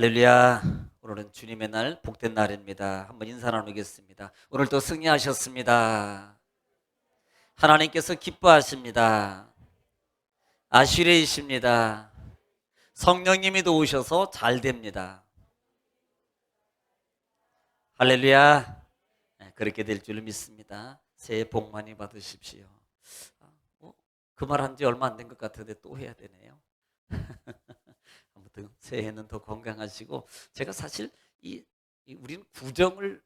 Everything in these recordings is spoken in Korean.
할렐루야. 오늘은 주님의 날, 복된 날입니다. 한번 인사 나누겠습니다. 오늘도 승리하셨습니다. 하나님께서 기뻐하십니다. 아시레이십니다. 성령님이 도우셔서 잘 됩니다. 할렐루야. 그렇게 될 줄 믿습니다. 새해 복 많이 받으십시오. 그 말 한 지 얼마 안 된 것 같은데 또 해야 되네요. 아무튼 새해는 더 건강하시고, 제가 사실 우리는 구정을,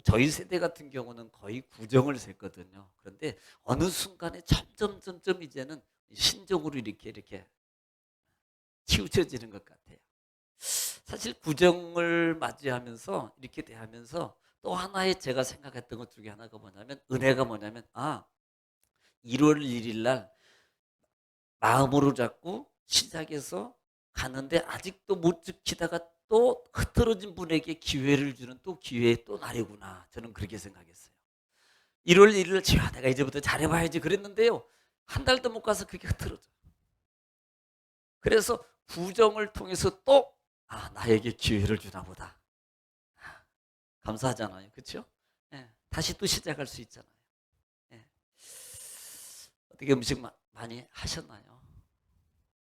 저희 세대 같은 경우는 거의 구정을 셌거든요. 그런데 어느 순간에 점점 이제는 신정으로 이렇게 치우쳐지는 것 같아요. 사실 구정을 맞이하면서 이렇게 대하면서 또 하나의 제가 생각했던 것 중에 하나가 뭐냐면, 은혜가 뭐냐면 1월 1일 날 마음으로 잡고 시작해서 가는데 아직도 못 지키다가 또 흐트러진 분에게 기회를 주는 또 기회의 또 날이구나. 저는 그렇게 생각했어요. 1월 1일 내가 이제부터 잘해봐야지 그랬는데요. 한 달도 못 가서 그게 흐트러져. 그래서 구정을 통해서 또 나에게 기회를 주나 보다. 감사하잖아요. 그렇죠? 다시 또 시작할 수 있잖아요. 예. 어떻게 음식 많이 하셨나요?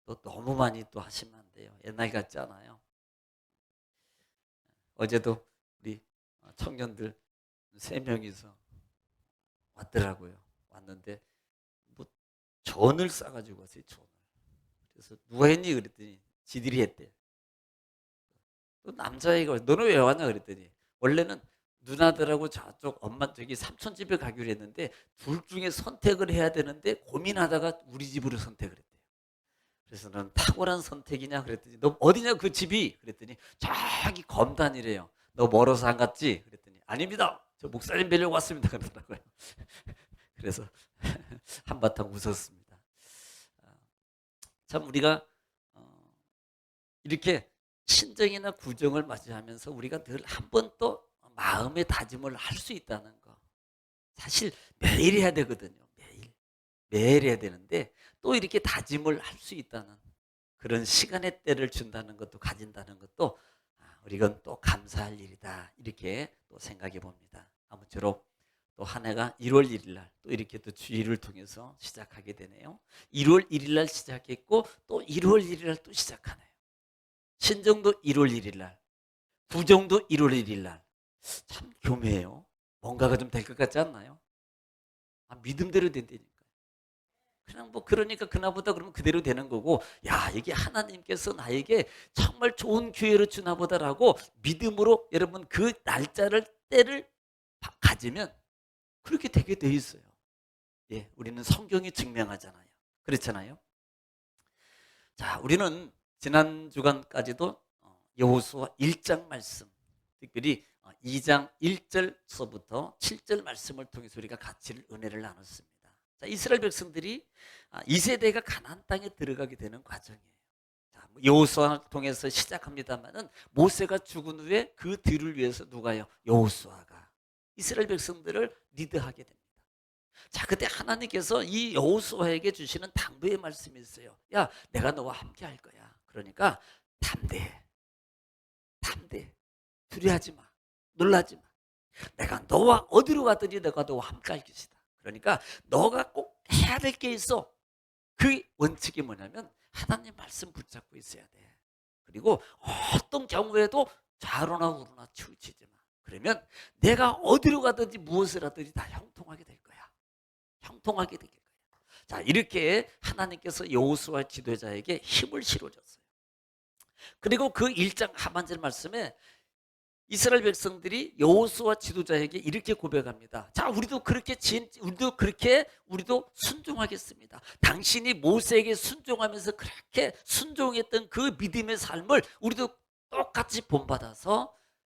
또 너무 많이 또 하시면 안 돼요. 옛날 같지 않아요. 어제도 우리 청년들 3명이서 왔더라고요. 왔는데 뭐 전을 싸가지고 왔어요. 전을. 그래서 누가 했니 그랬더니 지들이 했대. 또 남자애가 너는 왜 왔냐 그랬더니 원래는 누나들하고 저쪽 엄마 저기 삼촌 집에 가기로 했는데 둘 중에 선택을 해야 되는데 고민하다가 우리 집으로 선택을 했대요. 그래서 넌 탁월한 선택이냐 그랬더니 너 어디냐 그 집이 그랬더니 저기 검단이래요. 너 멀어서 안 갔지? 그랬더니 아닙니다. 저 목사님 뵈려고 왔습니다. 그러더라고요. 그래서 한바탕 웃었습니다. 참 우리가 이렇게 신정이나 구정을 맞이하면서 우리가 늘 한 번 또 마음의 다짐을 할 수 있다는 거. 사실 매일 해야 되거든요. 매일 해야 되는데 또 이렇게 다짐을 할 수 있다는 그런 시간의 때를 준다는 것도 가진다는 것도 우리가 또 감사할 일이다 이렇게 또 생각해 봅니다. 아무쪼록 또 한 해가 1월 1일 날 또 이렇게 또 주일을 통해서 시작하게 되네요. 1월 1일 날 시작했고 또 1월 1일 날 또 시작하네요. 신정도 1월 1일 날, 구정도 1월 1일 날. 참 교묘해요. 뭔가가 좀 될 것 같지 않나요? 믿음대로 된다니까. 그냥 뭐 그러니까 그나보다 그러면 그대로 되는 거고, 야 이게 하나님께서 나에게 정말 좋은 기회를 주나 보다라고 믿음으로 여러분 그 날짜를 때를 가지면 그렇게 되게 돼 있어요. 예, 우리는 성경이 증명하잖아요. 그렇잖아요. 자, 우리는 지난 주간까지도 여호수아 1장 말씀, 특별히 2장 1절서부터 7절 말씀을 통해서 우리가 같이 은혜를 나눴습니다. 자, 이스라엘 백성들이 2세대가 가나안 땅에 들어가게 되는 과정이에요. 자, 여호수아를 통해서 시작합니다만은 모세가 죽은 후에 그 뒤를 위해서 누가요? 여호수아가 이스라엘 백성들을 리드하게 됩니다. 자, 그때 하나님께서 이 여호수아에게 주시는 당부의 말씀이 있어요. 야, 내가 너와 함께 할 거야. 그러니까 담대해. 두려워하지 마. 놀라지 마. 내가 너와 어디로 가든지 내가 너와 함께 할 것이다. 그러니까 너가 꼭 해야 될 게 있어. 그 원칙이 뭐냐면 하나님 말씀 붙잡고 있어야 돼. 그리고 어떤 경우에도 좌로나 우로나 치우치지 마. 그러면 내가 어디로 가든지 무엇을 하든지 다 형통하게 될 거야. 형통하게 될 거야. 자, 이렇게 하나님께서 여호수아 지도자에게 힘을 실어줬어요. 그리고 그 1장 하반절 말씀에 이스라엘 백성들이 여호수아 지도자에게 이렇게 고백합니다. 자, 우리도 순종하겠습니다. 당신이 모세에게 순종하면서 그렇게 순종했던 그 믿음의 삶을 우리도 똑같이 본받아서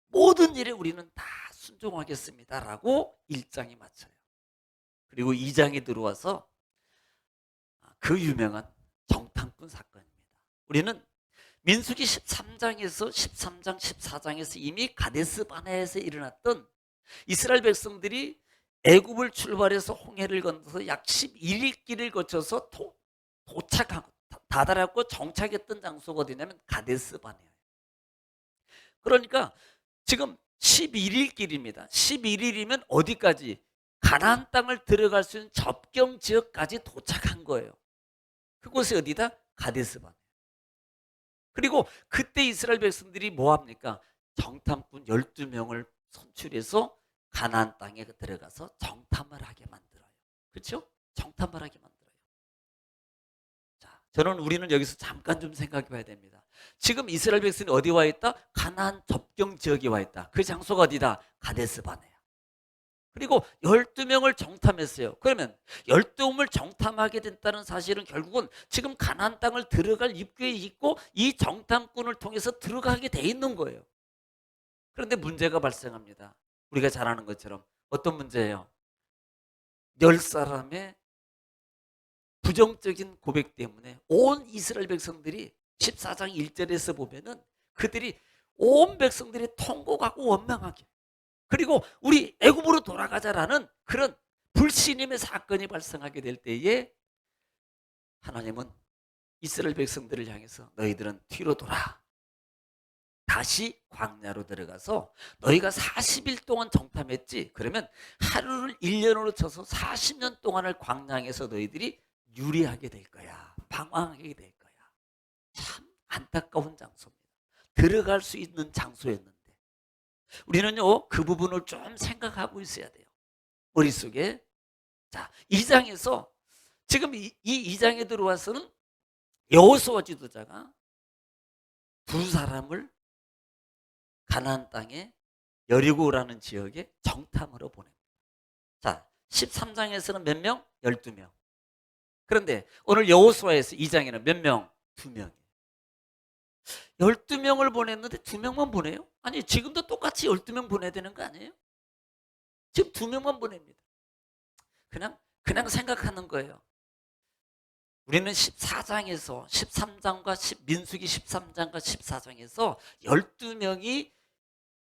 모든 일에 우리는 다 순종하겠습니다라고 1장이 맞춰요. 그리고 2장에 들어와서 그 유명한 정탐꾼 사건입니다. 우리는 민수기 13장에서 13장, 14장에서 이미 가데스 바네아에서 일어났던 이스라엘 백성들이 애굽을 출발해서 홍해를 건너서 약 11일 길을 거쳐서 도착하고 다다랐고 정착했던 장소가 어디냐면 가데스 바네아예요. 그러니까 지금 11일 길입니다. 11일이면 어디까지? 가나안 땅을 들어갈 수 있는 접경 지역까지 도착한 거예요. 그곳이 어디다? 가데스반. 그리고 그때 이스라엘 백성들이 뭐 합니까? 정탐꾼 12명을 선출해서 가나안 땅에 들어가서 정탐을 하게 만들어요. 그렇죠? 정탐을 하게 만들어요. 자, 우리는 여기서 잠깐 좀 생각해 봐야 됩니다. 지금 이스라엘 백성이 어디 와 있다? 가나안 접경 지역에 와 있다. 그 장소가 어디다? 가데스바네야. 그리고 12명을 정탐했어요. 그러면 12명을 정탐하게 됐다는 사실은 결국은 지금 가나안 땅을 들어갈 입구에 있고 이 정탐꾼을 통해서 들어가게 돼 있는 거예요. 그런데 문제가 발생합니다. 우리가 잘 아는 것처럼. 어떤 문제예요? 10사람의 부정적인 고백 때문에 온 이스라엘 백성들이 14장 1절에서 보면은 그들이 온 백성들이 통곡하고 원망하게, 그리고 우리 애굽으로 돌아가자라는 그런 불신임의 사건이 발생하게 될 때에 하나님은 이스라엘 백성들을 향해서 너희들은 뒤로 돌아 다시 광야로 들어가서 너희가 40일 동안 정탐했지? 그러면 하루를 1년으로 쳐서 40년 동안을 광야에서 너희들이 유리하게 될 거야. 방황하게 될 거야. 참 안타까운 장소입니다. 들어갈 수 있는 장소였는데 우리는요 그 부분을 좀 생각하고 있어야 돼요. 머릿속에. 자, 2장에서 지금 이 2장에 들어와서는 여호수아 지도자가 두 사람을 가나안 땅에 여리고라는 지역에 정탐으로 보냅니다. 자, 13장에서는 몇 명? 12명. 그런데 오늘 여호수아에서 2장에는 몇 명? 2명. 12명을 보냈는데 2명만 보내요? 아니, 지금도 똑같이 12명 보내야 되는 거 아니에요? 지금 2명만 보냅니다. 그냥 생각하는 거예요. 우리는 14장에서 13장과 민수기 13장과 14장에서 12명이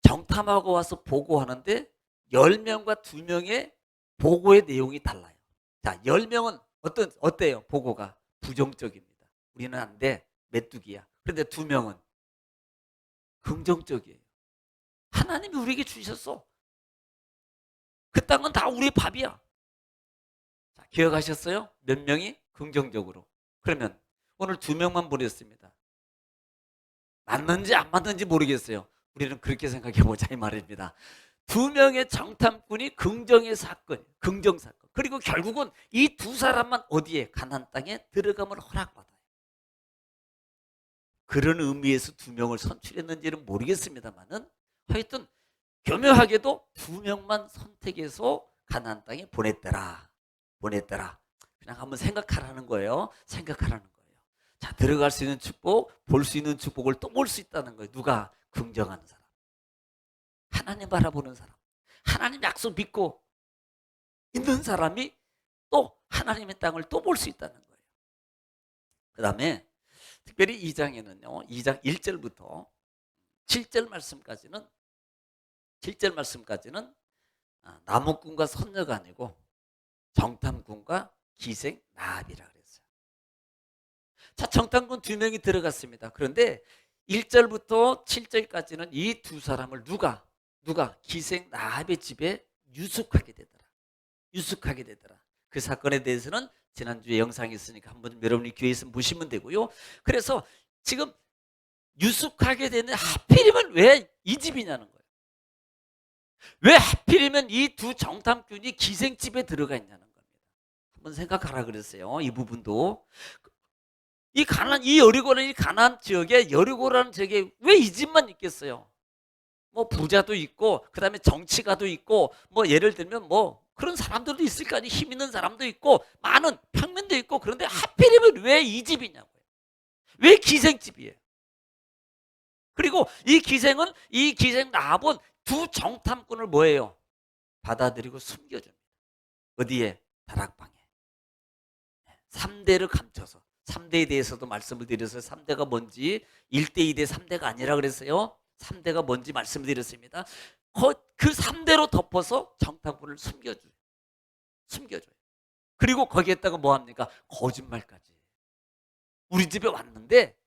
정탐하고 와서 보고하는데 10명과 2명의 보고의 내용이 달라요. 자, 10명은 어때요? 보고가 부정적입니다. 우리는 안 돼. 메뚜기야. 그런데 2명은 긍정적이에요. 하나님이 우리에게 주셨어. 그 땅은 다 우리의 밥이야. 자, 기억하셨어요? 몇 명이 긍정적으로. 그러면 오늘 2명만 보냈습니다. 맞는지 안 맞는지 모르겠어요. 우리는 그렇게 생각해 보자 이 말입니다. 2명의 정탐꾼이 긍정의 사건, 긍정 사건. 그리고 결국은 이 두 사람만 어디에? 가나안 땅에 들어감을 허락받아요. 그런 의미에서 2명을 선출했는지는 모르겠습니다만은 하여튼 교묘하게도 2명만 선택해서 가나안 땅에 보냈더라. 그냥 한번 생각하라는 거예요. 생각하라는 거예요. 자, 들어갈 수 있는 축복, 볼 수 있는 축복을 또 볼 수 있다는 거예요. 누가? 긍정하는 사람. 하나님 바라보는 사람. 하나님 약속 믿고 있는 사람이 또 하나님의 땅을 또 볼 수 있다는 거예요. 그 다음에 특별히 2장에는요. 2장 1절부터 7절 말씀까지는 나무꾼과 선녀가 아니고 정탐꾼과 기생 나합이라 그랬어요. 자, 정탐꾼 2명이 들어갔습니다. 그런데 1절부터 7절까지는 이 두 사람을 누가 기생 나합의 집에 유숙하게 되더라. 그 사건에 대해서는 지난주에 영상이 있으니까 한번 여러분이 기회 있으면 보시면 되고요. 그래서 지금 유숙하게 되는 하필이면 왜 이 집이냐는 거예요. 왜 하필이면 이 두 정탐꾼이 기생집에 들어가 있냐는 겁니다. 한번 생각하라 그랬어요. 이 부분도. 이 여리고라는 이 가나안 지역에 여리고라는 지역에 왜 이 집만 있겠어요? 뭐 부자도 있고 그다음에 정치가도 있고 뭐 예를 들면 뭐 그런 사람들도 있을 거 아니에요. 힘 있는 사람도 있고 많은 평민도 있고. 그런데 하필이면 왜 이 집이냐고요. 왜 기생집이에요? 그리고 이 기생 나합은 두 정탐꾼을 뭐예요? 받아들이고 숨겨줍니다. 어디에? 다락방에. 3대를 감춰서. 3대에 대해서도 말씀을 드렸어요. 3대가 뭔지. 1대 2대 3대가 아니라 그랬어요. 3대가 뭔지 말씀을 드렸습니다. 그 3대로 덮어서 정탐꾼을 숨겨줘요. 그리고 거기에다가 뭐 합니까? 거짓말까지. 우리 집에 왔는데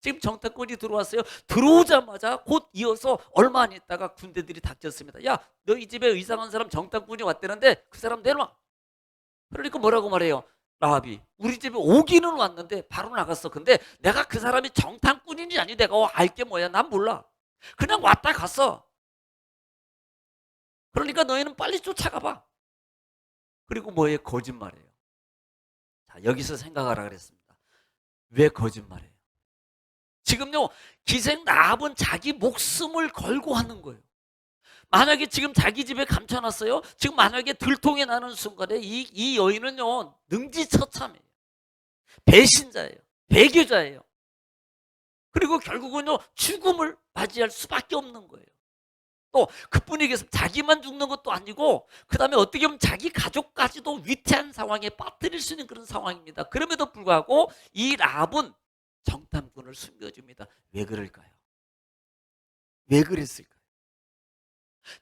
지금 정탐꾼이 들어왔어요. 들어오자마자 곧 이어서 얼마 안 있다가 군대들이 닥쳤습니다. 야, 너희 집에 이상한 사람 정탐꾼이 왔다는데 그 사람 내놔. 그러니까 뭐라고 말해요? 라합이 우리 집에 오기는 왔는데 바로 나갔어. 근데 내가 그 사람이 정탐꾼인지 아니 내가 알게 뭐야? 난 몰라. 그냥 왔다 갔어. 그러니까 너희는 빨리 쫓아가 봐. 그리고 뭐예요? 거짓말이에요. 자, 여기서 생각하라 그랬습니다. 왜 거짓말이에요? 지금요, 기생 라합은 자기 목숨을 걸고 하는 거예요. 만약에 지금 자기 집에 감춰놨어요. 지금 만약에 들통이 나는 순간에 이 여인은요, 능지처참해요. 배신자예요. 배교자예요. 그리고 결국은요, 죽음을 맞이할 수밖에 없는 거예요. 또 그뿐이겠습니다. 자기만 죽는 것도 아니고 그 다음에 어떻게 보면 자기 가족까지도 위태한 상황에 빠뜨릴 수 있는 그런 상황입니다. 그럼에도 불구하고 이 라합은 정탐꾼을 숨겨줍니다. 왜 그럴까요? 왜 그랬을까요?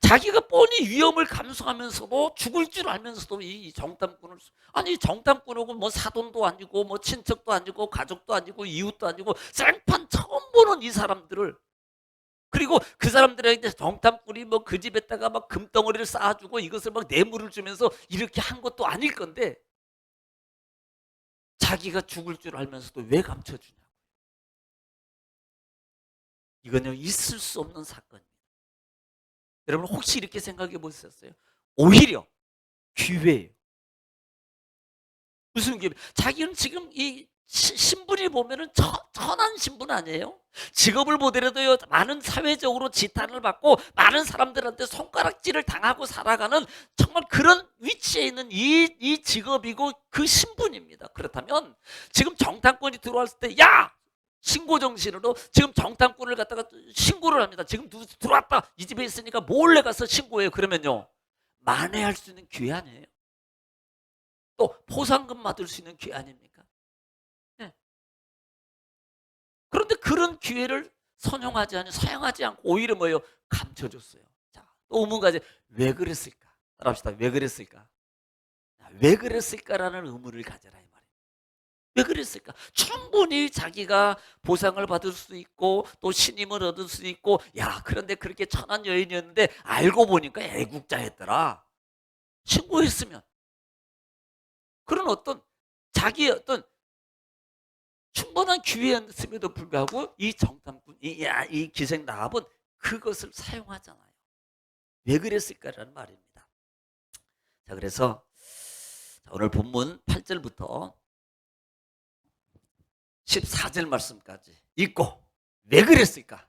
자기가 뻔히 위험을 감수하면서도 죽을 줄 알면서도 이 정탐꾼을, 아니 정탐꾼하고 뭐 사돈도 아니고 뭐 친척도 아니고 가족도 아니고 이웃도 아니고 생판 처음 보는 이 사람들을, 그리고 그 사람들에게 정탐꾼이 뭐 그 집에다가 막 금덩어리를 쌓아주고 이것을 막 뇌물을 주면서 이렇게 한 것도 아닐 건데 자기가 죽을 줄 알면서도 왜 감춰주냐. 이거는 있을 수 없는 사건입니다. 여러분 혹시 이렇게 생각해 보셨어요? 오히려 기회예요. 무슨 기회? 자기는 지금 이 신분이 보면은 천한 신분 아니에요? 직업을 보더라도요, 많은 사회적으로 지탄을 받고 많은 사람들한테 손가락질을 당하고 살아가는 정말 그런 위치에 있는 이 직업이고 그 신분입니다. 그렇다면 지금 정탐꾼이 들어왔을 때, 야! 신고 정신으로 지금 정탐꾼을 갖다가 신고를 합니다. 지금 누구 들어왔다. 이 집에 있으니까 몰래 가서 신고해요. 그러면요, 만회할 수 있는 기회 아니에요? 또 포상금 받을 수 있는 기회 아닙니까? 네. 그런데 그런 기회를 사용하지 않고 오히려 뭐예요? 감춰줬어요. 자, 또 의문가지. 왜 그랬을까? 따라합시다. 왜 그랬을까? 왜 그랬을까라는 의문을 가져라 이 말이에요. 왜 그랬을까? 충분히 자기가 보상을 받을 수 있고 또 신임을 얻을 수 있고, 야, 그런데 그렇게 천한 여인이었는데 알고 보니까 애국자였더라. 신고했으면 그런 어떤 자기의 어떤 충분한 기회였음에도 불구하고 이 정탐꾼, 이 기생 라합은 그것을 사용하잖아요. 왜 그랬을까라는 말입니다. 자, 그래서 오늘 본문 8절부터 14절 말씀까지 읽고 왜 그랬을까?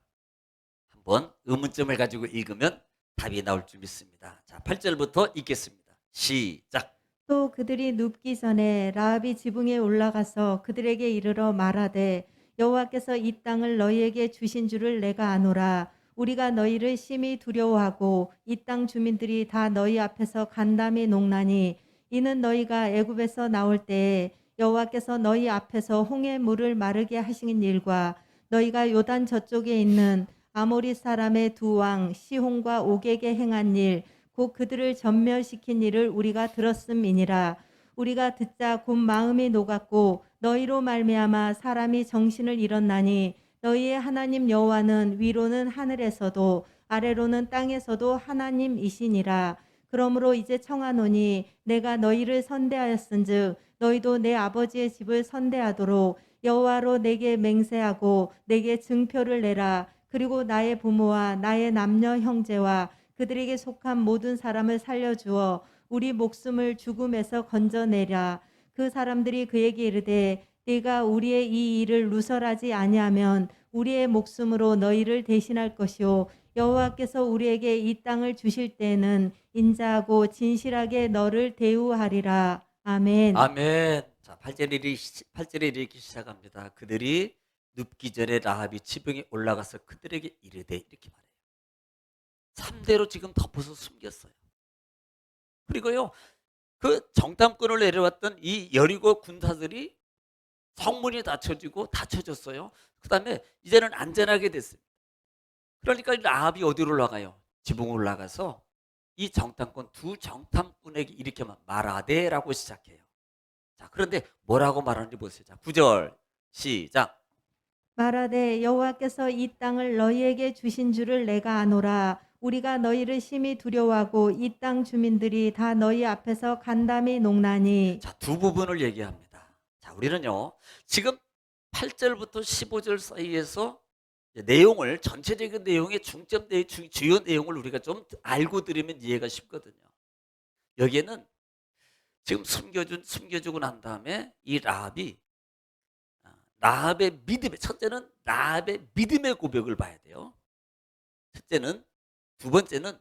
한번 의문점을 가지고 읽으면 답이 나올 줄 믿습니다. 자, 8절부터 읽겠습니다. 시작. 또 그들이 눕기 전에 라합이 지붕에 올라가서 그들에게 이르러 말하되 여호와께서 이 땅을 너희에게 주신 줄을 내가 아노라. 우리가 너희를 심히 두려워하고 이 땅 주민들이 다 너희 앞에서 간담이 농나니 이는 너희가 애굽에서 나올 때에 여호와께서 너희 앞에서 홍해 물을 마르게 하신 일과 너희가 요단 저쪽에 있는 아모리 사람의 두 왕 시혼과 옥에게 행한 일 곧 그들을 전멸시킨 일을 우리가 들었음이니라. 우리가 듣자 곧 마음이 녹았고 너희로 말미암아 사람이 정신을 잃었나니 너희의 하나님 여호와는 위로는 하늘에서도 아래로는 땅에서도 하나님이시니라. 그러므로 이제 청하노니 내가 너희를 선대하였은즉 너희도 내 아버지의 집을 선대하도록 여호와로 내게 맹세하고 내게 증표를 내라. 그리고 나의 부모와 나의 남녀 형제와 그들에게 속한 모든 사람을 살려주어 우리 목숨을 죽음에서 건져내라. 그 사람들이 그에게 이르되 네가 우리의 이 일을 누설하지 아니하면 우리의 목숨으로 너희를 대신할 것이요 여호와께서 우리에게 이 땅을 주실 때에는 인자하고 진실하게 너를 대우하리라. 아멘. 아멘. 자, 8절에 이렇게 시작합니다. 그들이 눕기 전에 라합이 지붕에 올라가서 그들에게 이르되, 이렇게 말해요. 3대로 지금 덮어서 숨겼어요. 그리고요, 그 정탐꾼을 내려왔던 이 여리고 군사들이 성문이 닫혀졌어요. 그 다음에 이제는 안전하게 됐어요. 그러니까 라합이 어디로 올라가요? 지붕으로 올라가서 이 두 정탐꾼에게 이렇게 말하되라고 시작해요. 자, 그런데 뭐라고 말하는지 보세요. 자, 9절 시작. 말하되 여호와께서 이 땅을 너희에게 주신 줄을 내가 아노라. 우리가 너희를 심히 두려워하고 이 땅 주민들이 다 너희 앞에서 간담이 녹나니. 자, 두 부분을 얘기합니다. 자, 우리는요, 지금 8절부터 15절 사이에서 내용을, 전체적인 내용의 중점, 주요 내용을 우리가 좀 알고 들으면 이해가 쉽거든요. 여기에는 지금 숨겨주고 난 다음에 이 라합의 믿음의, 첫째는 라합의 믿음의 고백을 봐야 돼요. 첫째는, 두 번째는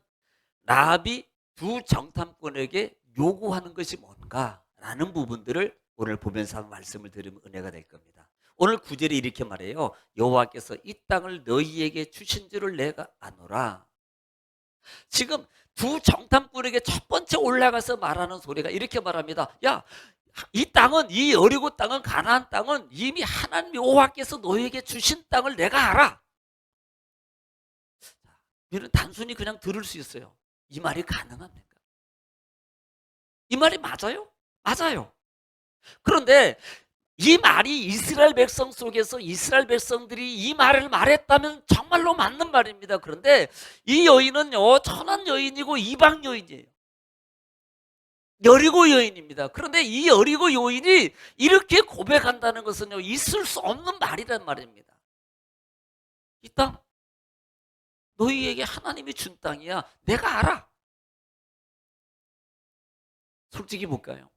라합이 두 정탐꾼에게 요구하는 것이 뭔가라는 부분들을 오늘 보면서 한번 말씀을 들으면 은혜가 될 겁니다. 오늘 9절에 이렇게 말해요. 여호와께서 이 땅을 너희에게 주신 줄을 내가 아노라. 지금 두 정탐꾼에게 첫 번째 올라가서 말하는 소리가 이렇게 말합니다. 야, 이 땅은, 이 여리고 땅은, 가나안 땅은 이미 하나님 여호와께서 너희에게 주신 땅을 내가 알아. 우리는 단순히 그냥 들을 수 있어요. 이 말이 가능합니까? 이 말이 맞아요? 맞아요. 그런데 이 말이 이스라엘 백성 속에서 이스라엘 백성들이 이 말을 말했다면 정말로 맞는 말입니다. 그런데 이 여인은요, 천한 여인이고 이방 여인이에요. 여리고 여인입니다. 그런데 이 여리고 여인이 이렇게 고백한다는 것은요, 있을 수 없는 말이란 말입니다. 이 땅, 너희에게 하나님이 준 땅이야. 내가 알아. 솔직히 볼까요?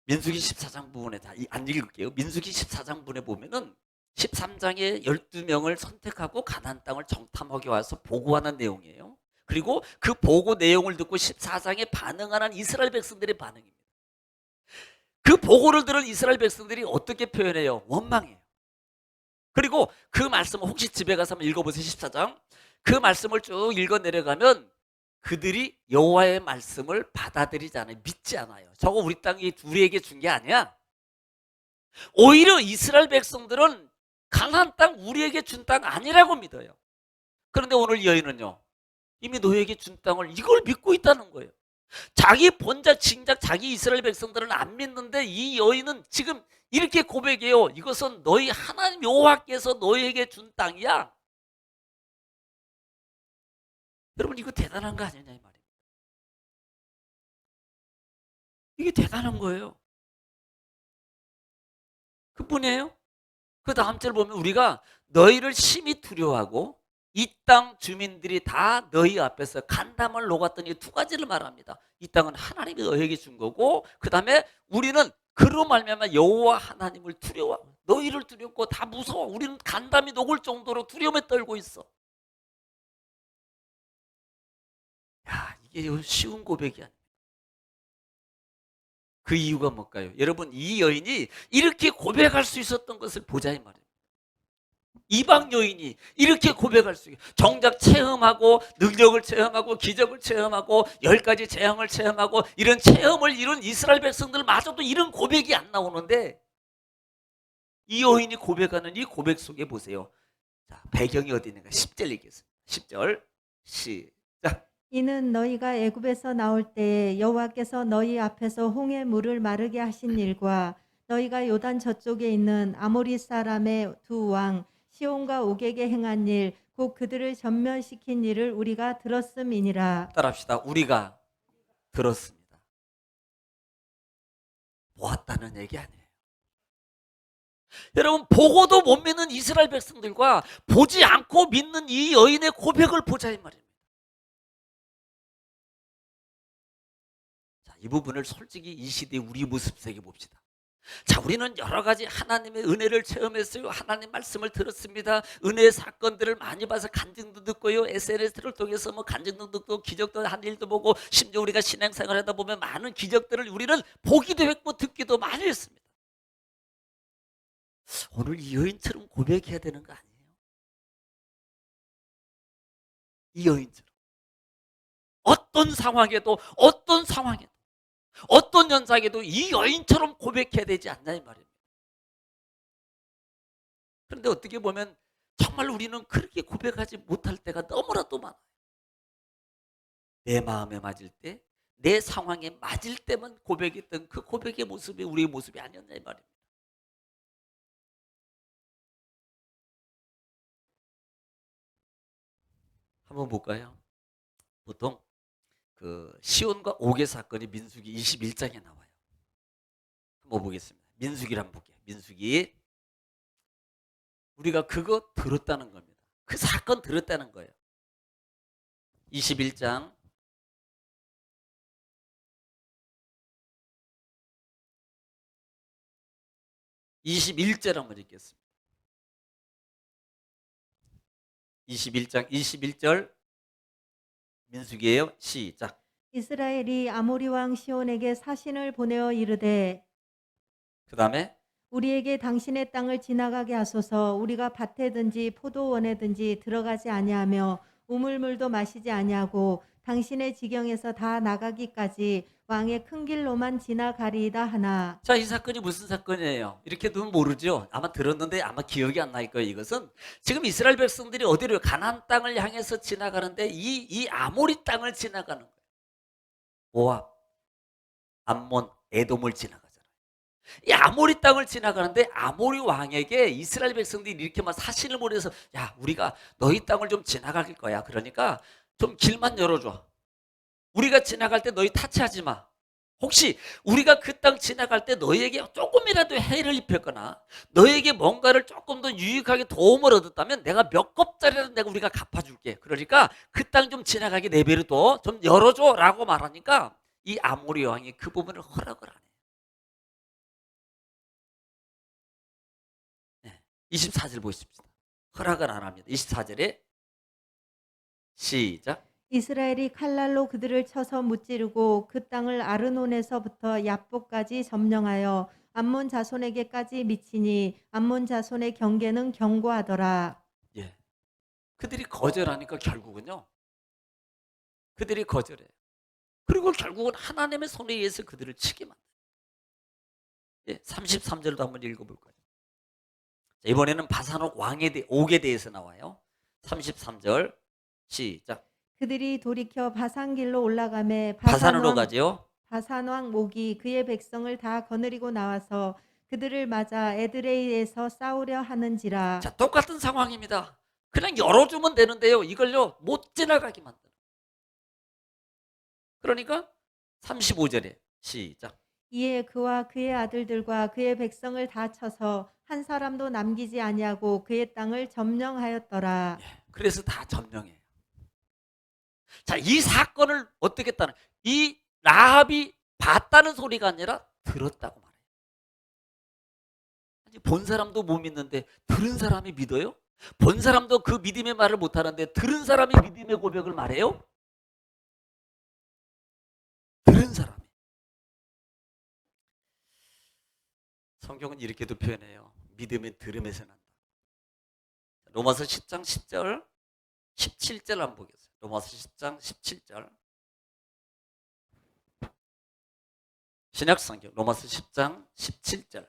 민수기 14장 부분에 안 읽을게요. 민수기 14장 부분에 보면은 13장에 12명을 선택하고 가나안 땅을 정탐하게 와서 보고하는 내용이에요. 그리고 그 보고 내용을 듣고 14장에 반응하는 이스라엘 백성들의 반응입니다. 그 보고를 들은 이스라엘 백성들이 어떻게 표현해요? 원망해요. 그리고 그 말씀을 혹시 집에 가서 한번 읽어보세요. 14장. 그 말씀을 쭉 읽어 내려가면 그들이 여호와의 말씀을 받아들이지 않아요. 믿지 않아요. 저거 우리 땅이 우리에게 준 게 아니야. 오히려 이스라엘 백성들은 가나안 땅, 우리에게 준 땅 아니라고 믿어요. 그런데 오늘 이 여인은요, 이미 너에게 준 땅을 이걸 믿고 있다는 거예요. 자기 본자 진작 자기 이스라엘 백성들은 안 믿는데 이 여인은 지금 이렇게 고백해요. 이것은 너희 하나님 여호와께서 너희에게 준 땅이야. 여러분, 이거 대단한 거 아니냐 이 말이에요. 이게 대단한 거예요. 그뿐이에요. 그 다음 절 보면 우리가 너희를 심히 두려워하고 이 땅 주민들이 다 너희 앞에서 간담을 녹았더니 두 가지를 말합니다. 이 땅은 하나님이 너희에게 준 거고, 그 다음에 우리는 그로 말미암아 여호와 하나님을 두려워, 너희를 두렵고 다 무서워. 우리는 간담이 녹을 정도로 두려움에 떨고 있어. 야, 이게 쉬운 고백이 아니에요. 그 이유가 뭘까요? 여러분, 이 여인이 이렇게 고백할 수 있었던 것을 보자 이 말이에요. 이방 여인이 이렇게 고백할 수 있어요. 정작 체험하고 능력을 체험하고 기적을 체험하고 10가지 재앙을 체험하고 이런 체험을 이룬 이스라엘 백성들마저도 이런 고백이 안 나오는데 이 여인이 고백하는 이 고백 속에 보세요. 자, 배경이 어디 있는가? 10절 얘기했습니다. 10절 시작. 이는 너희가 애굽에서 나올 때에 여호와께서 너희 앞에서 홍해 물을 마르게 하신 일과 너희가 요단 저쪽에 있는 아모리 사람의 두 왕 시온과 옥에게 행한 일, 곧 그들을 전멸시킨 일을 우리가 들었음이니라. 따라합시다. 우리가 들었습니다. 보았다는 얘기 아니에요. 여러분, 보고도 못 믿는 이스라엘 백성들과 보지 않고 믿는 이 여인의 고백을 보자 이 말입니다. 자, 이 부분을 솔직히 이 시대의 우리 모습 속에 봅시다. 자, 우리는 여러 가지 하나님의 은혜를 체험했어요. 하나님 말씀을 들었습니다. 은혜의 사건들을 많이 봐서 간증도 듣고요. SNS를 통해서 뭐 간증도 듣고 기적도 한 일도 보고 심지어 우리가 신앙생활 하다 보면 많은 기적들을 우리는 보기도 했고 듣기도 많이 했습니다. 오늘 이 여인처럼 고백해야 되는 거 아니에요? 이 여인처럼 어떤 상황에도 어떤 현상에도 이 여인처럼 고백해야 되지 않나 이 말입니다. 그런데 어떻게 보면 정말 우리는 그렇게 고백하지 못할 때가 너무나도 많아요. 내 마음에 맞을 때, 내 상황에 맞을 때만 고백했던 그 고백의 모습이 우리의 모습이 아니었나 이 말입니다. 한번 볼까요? 보통 그 시온과 옥의 사건이 민수기 21장에 나와요. 한번 보겠습니다. 민수기를 한번 볼게요. 민수기. 우리가 그거 들었다는 겁니다. 그 사건 들었다는 거예요. 21장 21절 한번 읽겠습니다. 21장 21절 민수기예요. 시작. 이스라엘이 아모리 왕 시온에게 사신을 보내어 이르되 그 다음에 우리에게 당신의 땅을 지나가게 하소서. 우리가 밭에든지 포도원에든지 들어가지 아니하며 우물물도 마시지 아니하고 당신의 지경에서 다 나가기까지 왕의 큰 길로만 지나가리이다 하나. 자, 이 사건이 무슨 사건이에요? 이렇게 두면 모르죠. 아마 들었는데 아마 기억이 안 날 거예요. 이것은 지금 이스라엘 백성들이 어디로 가나안 땅을 향해서 지나가는데 이 아모리 땅을 지나가는 거예요. 모압, 암몬, 에돔을 지나가잖아요. 이 아모리 땅을 지나가는데 아모리 왕에게 이스라엘 백성들이 이렇게 막 사신을 보내서 야, 우리가 너희 땅을 좀 지나갈 거야. 그러니까 좀 길만 열어줘. 우리가 지나갈 때 너희 타치하지 마. 혹시 우리가 그 땅 지나갈 때 너희에게 조금이라도 해를 입혔거나 너희에게 뭔가를 조금 더 유익하게 도움을 얻었다면 내가 몇 겁짜리라도 내가 우리가 갚아줄게. 그러니까 그 땅 좀 지나가게 내버려둬. 좀 열어줘 라고 말하니까 이 아모리 왕이 그 부분을 허락을 안 해요. 네, 24절 보십시다. 허락을 안 합니다. 24절에 시작. 이스라엘이 칼날로 그들을 쳐서 무찌르고 그 땅을 아르논에서부터 야복까지 점령하여 암몬 자손에게까지 미치니 암몬 자손의 경계는 견고하더라. 예. 그들이 거절하니까 결국은요. 그들이 거절해요. 그리고 결국은 하나님의 손에 의해서 그들을 치게 만들어요. 예, 33절도 한번 읽어볼까요? 이번에는 바산옥 옥에 대해서 나와요. 33절 시작. 그들이 돌이켜 바산길로 올라가매 바산으로 가지요. 바산왕 옥이 그의 백성을 다 거느리고 나와서 그들을 맞아 에드레이에서 싸우려 하는지라. 자, 똑같은 상황입니다. 그냥 열어주면 되는데요. 이걸요 못 지나가게 만들어요. 그러니까 35절에 시작. 이에 그와 그의 아들들과 그의 백성을 다 쳐서 한 사람도 남기지 아니하고 그의 땅을 점령하였더라. 그래서 다 점령해요. 자, 이 사건을 어떻게 했다는, 이 라합이 봤다는 소리가 아니라 들었다고 말해요. 아니, 본 사람도 못 믿는데 들은 사람이 믿어요? 본 사람도 그 믿음의 말을 못하는데 들은 사람이 믿음의 고백을 말해요? 들은 사람이. 성경은 이렇게도 표현해요. 믿음은 들음에서 난다. 로마서 10장 10절 17절 한번 보겠습니다. 로마서 10장 17절 신약성경 로마서 10장 17절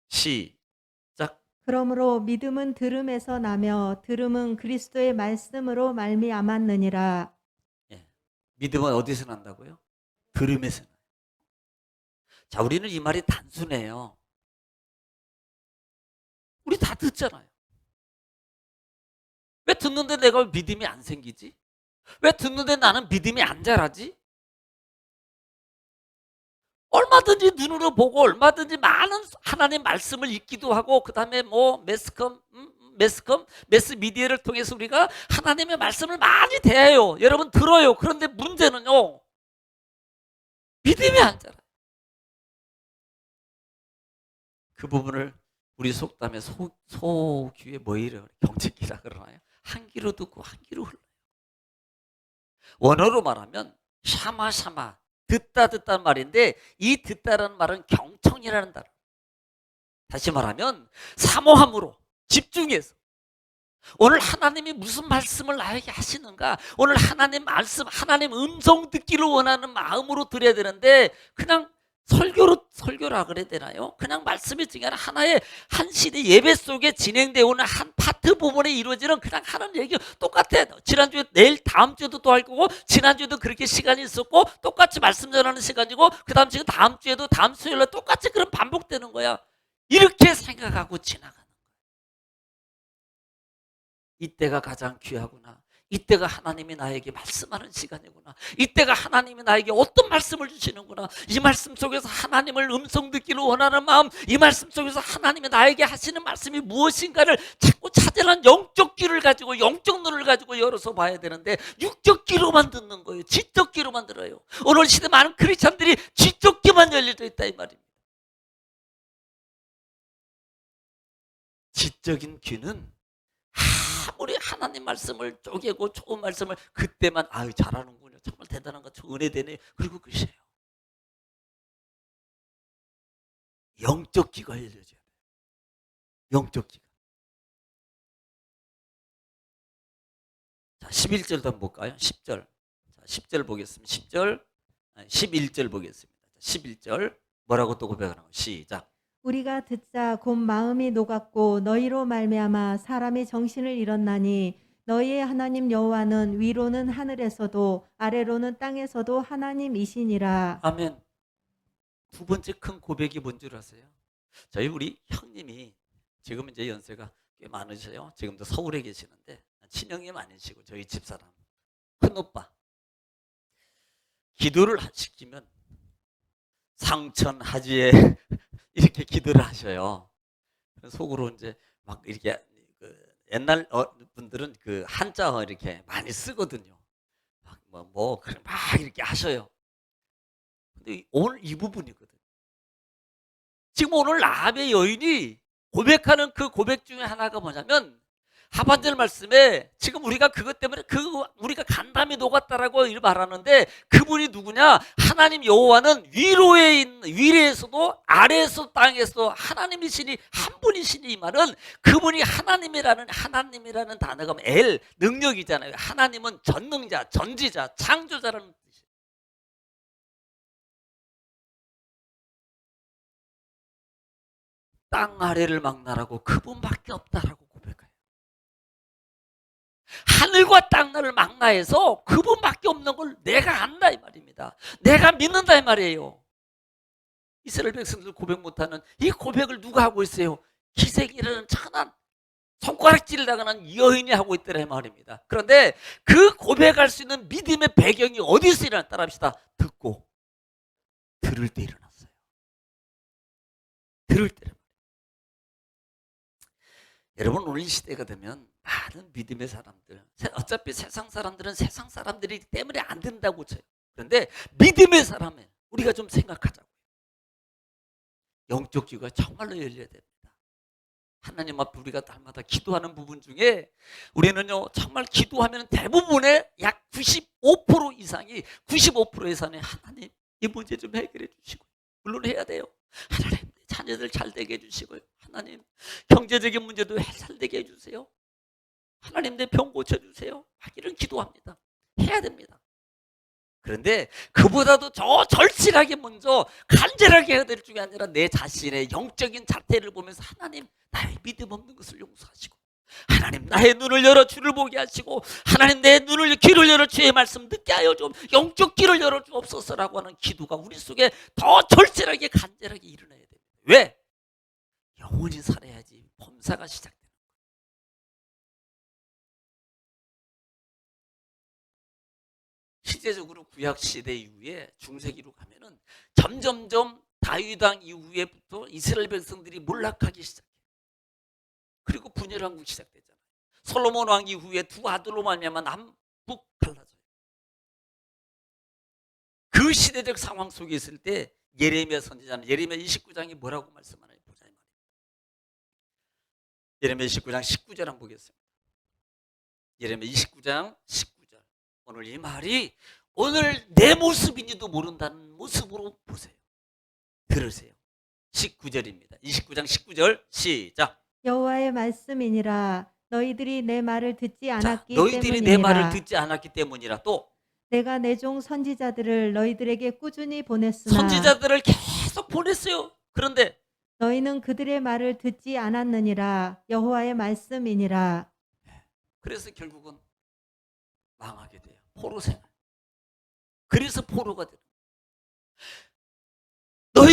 시작. 그러므로 믿음은 들음에서 나며 들음은 그리스도의 말씀으로 말미암았느니라. 예. 믿음은 어디서 난다고요? 들음에서 나요. 자, 우리는 이 말이 단순해요. 우리 다 듣잖아요. 왜 듣는데 내가 믿음이 안 생기지? 왜 듣는데 나는 믿음이 안 자라지? 얼마든지 눈으로 보고 얼마든지 많은 하나님 말씀을 읽기도 하고 그 다음에 뭐 매스미디어를 통해서 우리가 하나님의 말씀을 많이 대해요. 여러분 들어요. 그런데 문제는요. 믿음이 안 자라요. 그 부분을 우리 속담에 소귀에 뭐 이래요? 경책기라 그러나요? 한 귀로 듣고 한 귀로 흘러요. 원어로 말하면 샤마샤마 듣다는 말인데 이 듣다라는 말은 경청이라는 단어. 다시 말하면 사모함으로 집중해서 오늘 하나님이 무슨 말씀을 나에게 하시는가, 오늘 하나님 말씀, 하나님 음성 듣기를 원하는 마음으로 들어야 되는데 그냥 설교라 그래야 되나요? 그냥 말씀이 중요한 하나의 한 시대 예배 속에 진행되어 오는 한 파트 부분에 이루어지는 그냥 하는 얘기 똑같아. 지난주에 내일 다음 주에도 또 할 거고 지난주에도 그렇게 시간이 있었고 똑같이 말씀 전하는 시간이고 그 다음 주에 다음 주에도 다음 수요일에 똑같이 그런 반복되는 거야. 이렇게 생각하고 지나가는 거야. 이때가 가장 귀하구나. 이때가 하나님이 나에게 말씀하는 시간이구나. 이때가 하나님이 나에게 어떤 말씀을 주시는구나. 이 말씀 속에서 하나님을 음성 듣기를 원하는 마음, 이 말씀 속에서 하나님이 나에게 하시는 말씀이 무엇인가를 자꾸 찾으라는 영적 귀를 가지고, 영적 눈을 가지고 열어서 봐야 되는데 육적 귀로만 듣는 거예요. 지적 귀로만 들어요. 오늘 시대 많은 크리스찬들이 지적 귀만 열려져 있다 이 말입니다. 지적인 귀는 아무리 하나님 말씀을 쪼개고 좋은 말씀을 그때만 아유 잘하는군요. 정말 대단한 거 은혜되네. 그리고 끝이에요. 영적 귀가 열려져야 돼요. 영적 귀가. 자, 11절도 한번 볼까요? 10절. 자, 10절 보겠습니다. 10절, 11절 보겠습니다. 11절 뭐라고 또 고백하는 거 시작. 우리가 듣자 곧 마음이 녹았고 너희로 말미암아 사람이 정신을 잃었나니 너희의 하나님 여호와는 위로는 하늘에서도 아래로는 땅에서도 하나님이시니라. 아멘. 두 번째 큰 고백이 뭔 줄 아세요? 저희 우리 형님이 지금 이제 연세가 꽤 많으셔요. 지금도 서울에 계시는데 친형이 많으시고 저희 집사람 큰오빠 기도를 시키면 상천하지에 이렇게 기도를 하셔요. 속으로 이제 막 이렇게 옛날 분들은 그 한자 이렇게 많이 쓰거든요. 막 이렇게 하셔요. 근데 오늘 이 부분이거든. 지금 오늘 라합의 여인이 고백하는 그 고백 중에 하나가 뭐냐면 하반절 말씀에 지금 우리가 그것 때문에 우리가 간담이 녹았다라고 말하는데 그분이 누구냐? 하나님 여호와는 위에서도 아래에서 땅에서 하나님이시니 한 분이시니 이 말은 그분이 하나님이라는 단어가 엘 능력이잖아요. 하나님은 전능자, 전지자, 창조자라는 뜻이에요. 땅 아래를 막나라고 그분밖에 없다라고 고백해요. 하늘과 땅을 망라해서 그분밖에 없는 걸 내가 안다 이 말입니다. 내가 믿는다 이 말이에요. 이스라엘 백성들 고백 못하는 이 고백을 누가 하고 있어요? 기색이라는 천한 손가락질을 당하는 여인이 하고 있더라 이 말입니다. 그런데 그 고백할 수 있는 믿음의 배경이 어디서 일어났다 따라합시다. 듣고 들을 때 일어났어요. 들을 때. 여러분 오늘 이 시대가 되면 많은 믿음의 사람들, 어차피 세상 사람들은 세상 사람들이기 때문에 안 된다고 쳐요. 그런데 믿음의 사람은 우리가 좀 생각하자고요. 영적 귀가 정말로 열려야 됩니다. 하나님 앞에 우리가 날마다 기도하는 부분 중에 우리는요 정말 기도하면 대부분의 약 95% 이상이 95% 이상의 하나님 이 문제 좀 해결해 주시고 물론 해야 돼요. 하나님 자녀들 잘 되게 해주시고요. 하나님 경제적인 문제도 잘 되게 해주세요. 하나님 내 병 고쳐주세요. 이런 기도합니다. 해야 됩니다. 그런데 그보다도 더 절실하게 먼저 간절하게 해야 될 중에 아니라 내 자신의 영적인 자태를 보면서 하나님 나의 믿음 없는 것을 용서하시고 하나님 나의 눈을 열어 주를 보게 하시고 하나님 내 귀를 열어 주의 말씀 듣게 하여 좀 영적 귀를 열어 주옵소서라고 하는 기도가 우리 속에 더 절실하게 간절하게 일어나야 됩니다. 왜? 영원히 살아야지 범사가 시작되는 거예요. 실제적으로 구약시대 이후에 중세기로 가면은 점점점 다윗왕 이후에부터 이스라엘 백성들이 몰락하기 시작해요. 그리고 분열왕국 시작되잖아요. 솔로몬 왕 이후에 두 아들로 말미암아 남북 갈라져요. 그 시대적 상황 속에 있을 때 예레미야 선지자는 예레미야 29장이 뭐라고 말씀하나요? 보자 이 말입니다. 예레미야 29장 19절 한번 보겠습니다. 예레미야 29장 19절. 오늘 이 말이 오늘 내 모습인지도 모른다는 모습으로 보세요. 들으세요. 19절입니다. 29장 19절 시작. 여호와의 말씀이니라. 너희들이 내 말을 듣지 않았기 너희들이 때문이니라. 내 말을 듣지 않았기 때문이라. 또 내가 내 종 선지자들을 너희들에게 꾸준히 보냈으나 선지자들을 계속 보냈어요. 그런데 너희는 그들의 말을 듣지 않았느니라. 여호와의 말씀이니라. 그래서 결국은 망하게 돼요. 포로 생활. 그래서 포로가 돼요.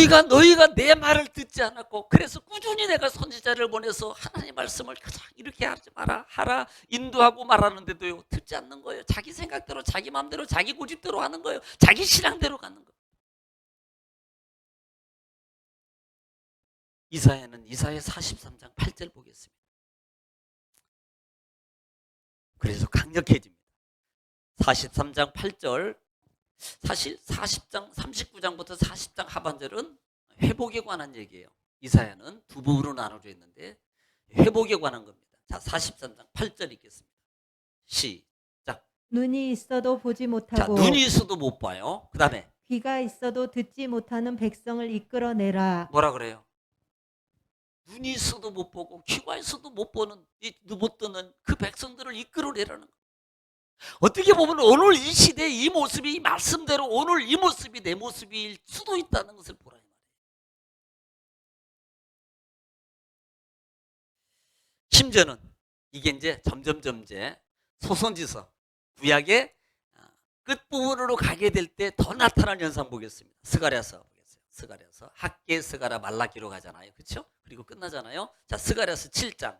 너희가 내 말을 듣지 않았고, 그래서 꾸준히 내가 선지자를 보내서 하나님 말씀을 가장 이렇게 하지 마라 하라 인도하고 말하는데도요 듣지 않는 거예요. 자기 생각대로, 자기 마음대로, 자기 고집대로 하는 거예요. 자기 신앙대로 가는 거예요. 이사야는 이사야 43장 8절 보겠습니다. 그래서 강력해집니다. 43장 8절, 사실 40장 39장부터 40장 하반절은 회복에 관한 얘기예요. 이사야는 두 부분으로 나눠져 있는데 회복에 관한 겁니다. 자, 43장 8절 읽겠습니다. 시작. 눈이 있어도 보지 자, 못하고 눈이 있어도 못 봐요. 그 다음에 귀가 있어도 듣지 못하는 백성을 이끌어내라. 뭐라 그래요? 눈이 있어도 못 보고 귀가 있어도 못 보는, 못 듣는 그 백성들을 이끌어내라는 거예요. 어떻게 보면 오늘 이 시대 이 모습이, 이 말씀대로 오늘 이 모습이 내 모습일 수도 있다는 것을 보라 이 말이에요. 심지어는 이게 이제 점점점 이제 소선지서 구약의 끝부분으로 가게 될 때 더 나타난 현상 보겠습니다. 스가랴서 보겠어요. 스가랴서 학계 스가랴 말라기로 가잖아요. 그렇죠? 그리고 끝나잖아요. 자, 스가랴서 7장.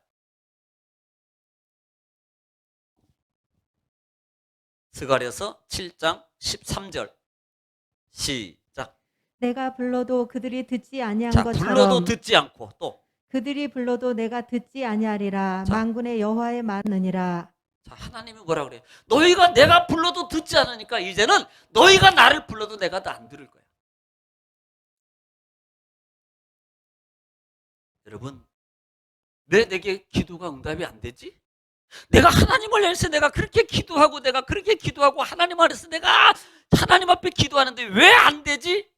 스가랴서 7장 13절. 시작. 내가 불러도 그들이 듣지 아니한 자, 것처럼 불러도 듣지 않고 또. 그들이 불러도 내가 듣지 아니하리라. 자. 만군의 여호와의 말느니라. 자, 하나님이 뭐라 그래요? 너희가 내가 불러도 듣지 않으니까 이제는 너희가 나를 불러도 내가 다 안 들을 거야. 여러분, 왜 내게 기도가 응답이 안 되지? 내가 하나님을 위해서 내가 그렇게 기도하고 하나님 안에서 내가 하나님 앞에 기도하는데 왜 안 되지?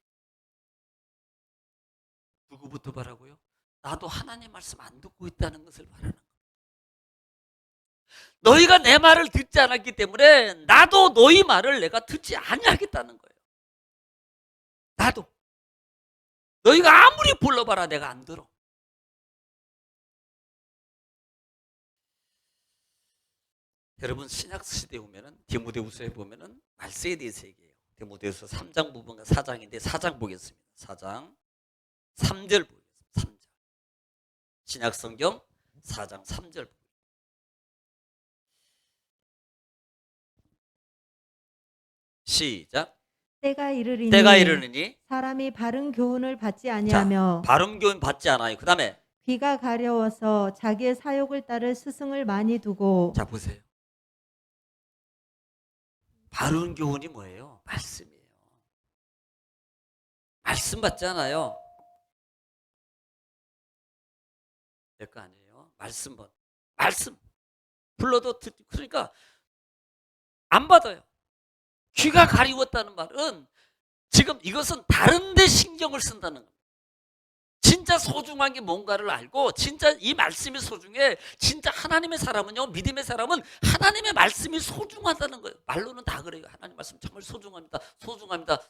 누구부터 바라고요? 나도 하나님 말씀 안 듣고 있다는 것을 바라는 거예요. 너희가 내 말을 듣지 않았기 때문에 나도 너희 말을 내가 듣지 아니하겠다는 거예요. 나도. 너희가 아무리 불러봐라 내가 안 들어. 여러분, 신약 시대에 보면은 디모데후서에 보면은 말세에 대해서 얘기해요. 디모데후서 3장 부분과 4장인데 4장 보겠습니다. 4장 3절 보겠습니다. 3절. 신약 성경 4장 3절. 시작. 때가 때가 이르느니 사람이 바른 교훈을 받지 자, 아니하며 바른 교훈 받지 않아요. 그 다음에 귀가 가려워서 자기의 사욕을 따를 스승을 많이 두고. 자, 보세요. 바른 교훈이 뭐예요? 말씀이에요. 말씀 받지 않아요. 내 거 아니에요. 말씀 불러도 그러니까 안 받아요. 귀가 가리웠다는 말은 지금 이것은 다른 데 신경을 쓴다는 겁니다. 진짜 소중한 게 뭔가를 알고 진짜 이 말씀이 소중해. 진짜 하나님의 사람은요, 믿음의 사람은 하나님의 말씀이 소중하다는 거예요. 말로는 다 그래요. 하나님 말씀 정말 소중합니다.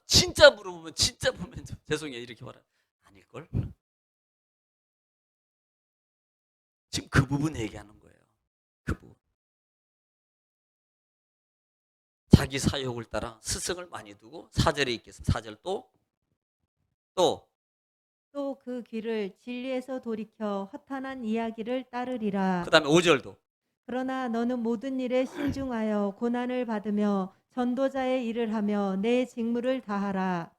진짜 물어보면 진짜 보면 죄송해요 이렇게 말해요. 아닐걸? 지금 그 부분 얘기하는 거예요. 그 부분. 자기 사욕을 따라 스승을 많이 두고 4절에 있겠습니다. 4절 또 그 길을 진리에서 돌이켜 허탄한 이야기를 따르리라. 그 다음에 5절도 그러나 너는 모든 일에 신중하여 고난을 받으며 전도자의 일을 하며 내 직무를 다하라.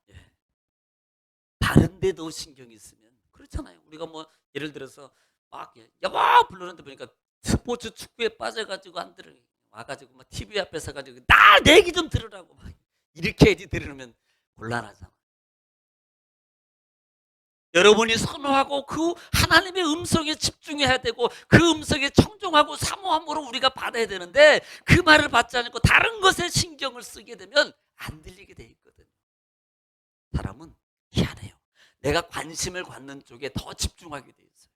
다른 데도 신경이 있으면 그렇잖아요. 우리가 뭐 예를 들어서 막 여보 부르는데 보니까 스포츠 축구에 빠져가지고 안 들어 와가지고 막 TV 앞에 서가지고 나 내 얘기 좀 들으라고 막 이렇게 해야지 들으면 곤란하잖아. 여러분이 선호하고 그 하나님의 음성에 집중해야 되고 그 음성에 청종하고 사모함으로 우리가 받아야 되는데 그 말을 받지 않고 다른 것에 신경을 쓰게 되면 안 들리게 돼 있거든요. 사람은 희한해요. 내가 관심을 갖는 쪽에 더 집중하게 돼 있어요.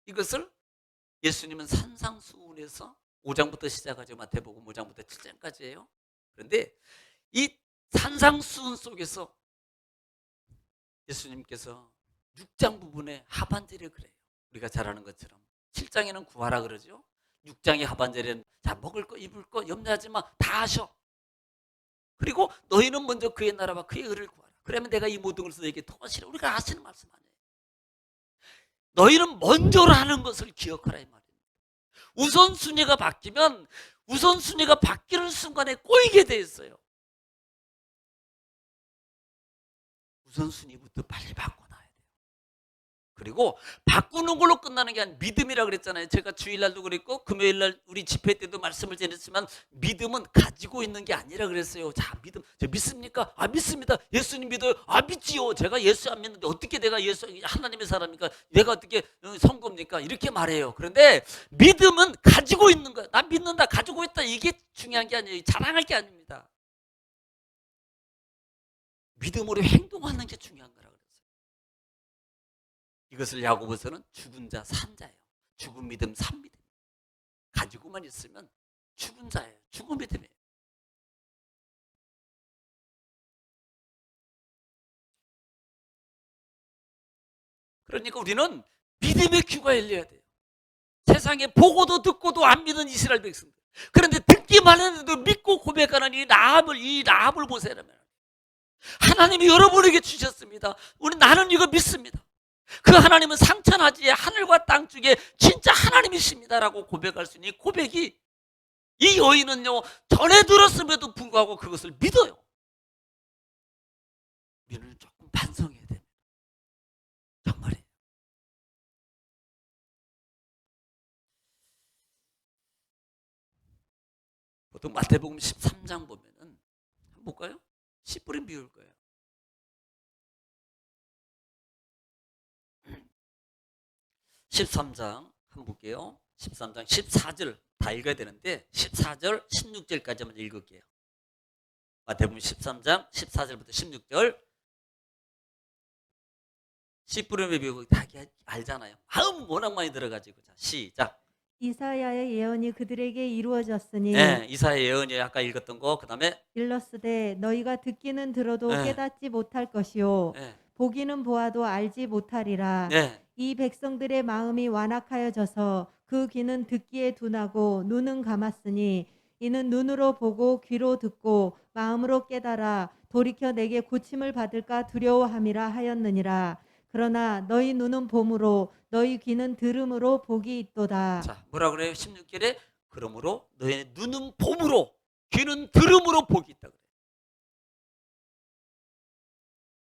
이것을 예수님은 산상수훈에서 5장부터 시작하죠. 마태복음 5장부터 7장까지예요. 그런데 이 산상수훈 속에서 예수님께서 6장 부분의 하반절에 그래요. 우리가 잘 아는 것처럼 7장에는 구하라 그러죠. 6장의 하반절에는 자 먹을 거 입을 거 염려하지 마 다 하셔. 그리고 너희는 먼저 그의 나라와 그의 의를 구하라. 그러면 내가 이 모든 것을 너에게 더하시라. 우리가 아시는 말씀 아니에요. 너희는 먼저라는 것을 기억하라 이 말이에요. 우선순위가 바뀌면 우선순위가 바뀌는 순간에 꼬이게 돼 있어요. 우선순위부터 빨리 바꿔놔야 돼요. 그리고 바꾸는 걸로 끝나는 게 아니라 믿음이라고 그랬잖아요. 제가 주일날도 그랬고 금요일날 우리 집회 때도 말씀을 드렸지만 믿음은 가지고 있는 게 아니라 그랬어요. 자, 믿음, 저 믿습니까? 아, 믿습니다. 예수님 믿어요? 아, 믿지요. 제가 예수 안 믿는데 어떻게 내가 예수 하나님의 사람입니까? 내가 어떻게 성도입니까? 이렇게 말해요. 그런데 믿음은 가지고 있는 거야. 나 믿는다, 가지고 있다. 이게 중요한 게 아니에요. 자랑할 게 아닙니다. 믿음으로 행동하는 게 중요한 거라고 그랬어요. 이것을 야고보서는 죽은 자 산 자예요. 죽은 믿음 산 믿음. 가지고만 있으면 죽은 자예요. 죽은 믿음이에요. 그러니까 우리는 믿음의 귀가 열려야 돼요. 세상에 보고도 듣고도 안 믿는 이스라엘 백성들. 그런데 듣기만 해도 믿고 고백하는 이 라합을 보세요라면 하나님이 여러분에게 주셨습니다. 나는 이거 믿습니다. 그 하나님은 상천하지에 하늘과 땅 중에 진짜 하나님이십니다라고 고백할 수 있는 이 고백이 이 여인은요 전에 들었음에도 불구하고 그것을 믿어요. 우리는 조금 반성해야 됩니다. 정말이에요. 보통 마태복음 13장 보면은 한번 볼까요? 씨 뿌린 비유일 거예요. 13장 한번 볼게요. 13장 14절 다 읽어야 되는데 14절 16절까지만 읽을게요. 마태복음 13장 14절부터 16절. 씨 뿌림의 비유 다 알잖아요. 마음 워낙 많이 들어가지고. 자, 시작. 이사야의 예언이 그들에게 이루어졌으니 네, 이사야 예언이 아까 읽었던 거. 그다음에 일렀으되 너희가 듣기는 들어도 네. 깨닫지 못할 것이요 네, 보기는 보아도 알지 못하리라. 네. 이 백성들의 마음이 완악하여져서 그 귀는 듣기에 둔하고 눈은 감았으니 이는 눈으로 보고 귀로 듣고 마음으로 깨달아 돌이켜 내게 고침을 받을까 두려워함이라 하였느니라. 그러나 너희 눈은 봄으로 너희 귀는 들음으로 복이 있도다. 자, 뭐라 그래요? 16절에 그러므로 너희의 눈은 봄으로 귀는 들음으로 복이 있다 그래요.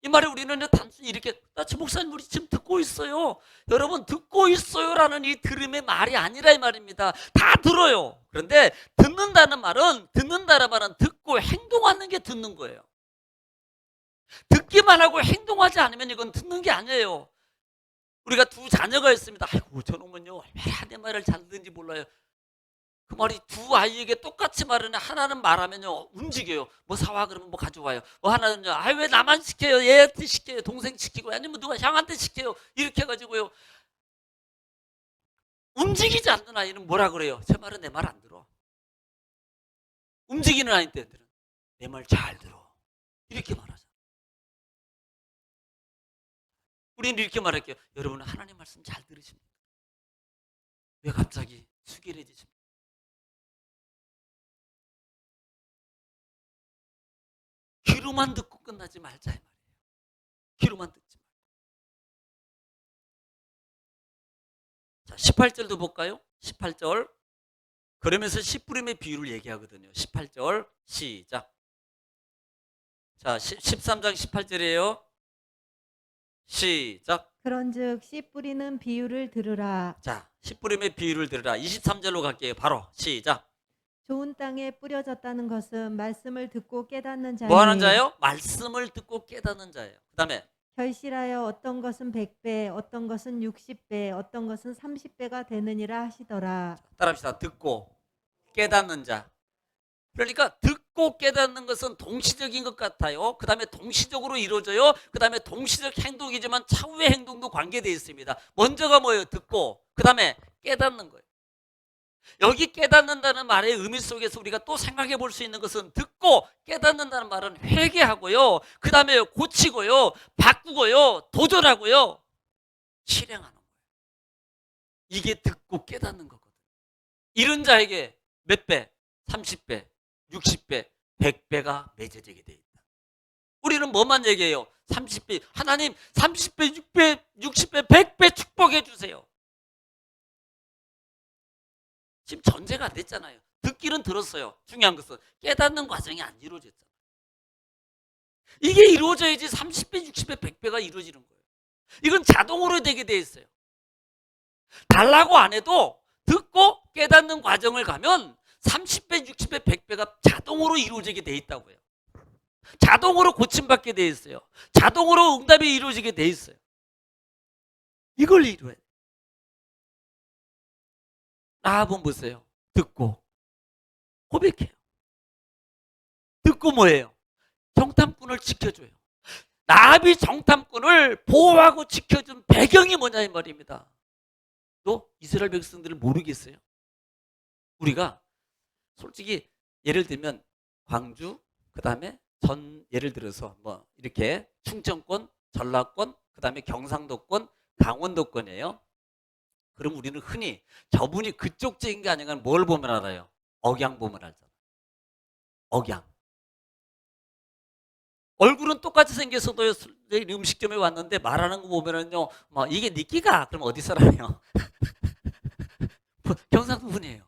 이 말에 우리는 단순히 이렇게 저 목사님 우리 지금 듣고 있어요. 여러분 듣고 있어요라는 이 들음의 말이 아니라 이 말입니다. 다 들어요. 그런데 듣는다는 말은 듣고 행동하는 게 듣는 거예요. 듣기만 하고 행동하지 않으면 이건 듣는 게 아니에요. 우리가 두 자녀가 있습니다. 아이고 저놈은요 얼마나 내 말을 잘 듣는지 몰라요. 그 말이 두 아이에게 똑같이 말하는 하나는 말하면요 움직여요. 뭐 사와 그러면 뭐 가져와요. 뭐 하나는요 왜 나만 시켜요? 얘한테 시켜요. 동생 시키고 아니면 누가 형한테 시켜요. 이렇게 해가지고요 움직이지 않는 아이는 뭐라 그래요? 제 말은 내 말 안 들어. 움직이는 아이들은 내 말 잘 들어. 이렇게 말하잖아. 우리는 이렇게 말할게요. 여러분은 하나님 말씀 잘 들으십니까? 왜 갑자기 숙연해지십니까? 귀로만 듣고 끝나지 말자 이 말이에요. 귀로만 듣지 말고. 자, 18절도 볼까요? 18절. 그러면서 씨 뿌림의 비유를 얘기하거든요. 18절 시작. 자, 13장 18절이에요. 시작. 그런즉 씨 뿌리는 비유를 들으라. 자, 씨 뿌림의 비유를 들으라. 23절로 갈게요. 바로 시작. 좋은 땅에 뿌려졌다는 것은 말씀을 듣고 깨닫는 자니 뭐 하는 자예요? 말씀을 듣고 깨닫는 자예요. 그 다음에 결실하여 어떤 것은 100배, 어떤 것은 60배, 어떤 것은 30배가 되느니라 하시더라. 따라합시다. 듣고 깨닫는 자. 그러니까 듣고 깨닫는 것은 동시적인 것 같아요. 그 다음에 동시적으로 이루어져요. 그 다음에 동시적 행동이지만 차후의 행동도 관계되어 있습니다. 먼저가 뭐예요? 듣고 그 다음에 깨닫는 거예요. 여기 깨닫는다는 말의 의미 속에서 우리가 또 생각해 볼 수 있는 것은 듣고 깨닫는다는 말은 회개하고요. 그 다음에 고치고요. 바꾸고요. 도전하고요. 실행하는 거예요. 이게 듣고 깨닫는 거거든요. 이런 자에게 몇 배? 30배, 60배, 100배가 맺어지게 돼 있다. 우리는 뭐만 얘기해요? 30배, 하나님 30배, 6배, 60배, 100배 축복해 주세요. 지금 전제가 안 됐잖아요. 듣기는 들었어요. 중요한 것은 깨닫는 과정이 안 이루어졌잖아요. 이게 이루어져야지 30배, 60배, 100배가 이루어지는 거예요. 이건 자동으로 되게 돼 있어요. 달라고 안 해도 듣고 깨닫는 과정을 가면 30배, 60배, 100배가 자동으로 이루어지게 돼 있다고요. 자동으로 고침받게 돼 있어요. 자동으로 응답이 이루어지게 돼 있어요. 이걸 이루어야 돼요. 라합은 보세요. 듣고 고백해요. 듣고 뭐예요? 정탐꾼을 지켜줘요. 라합이 정탐꾼을 보호하고 지켜준 배경이 뭐냐 이 말입니다. 또 이스라엘 백성들을 모르겠어요? 우리가 솔직히 예를 들면 광주, 그 다음에 예를 들어서 뭐 이렇게 충청권, 전라권, 그 다음에 경상도권, 강원도권이에요. 그럼 우리는 흔히 저분이 그쪽 지인 게 아닌가 뭘 보면 알아요? 억양 보면 알잖아요. 억양. 얼굴은 똑같이 생겼어도 음식점에 왔는데 말하는 거 보면은요, 뭐 이게 니끼가 그럼 어디 사람이에요? 경상도 분이에요.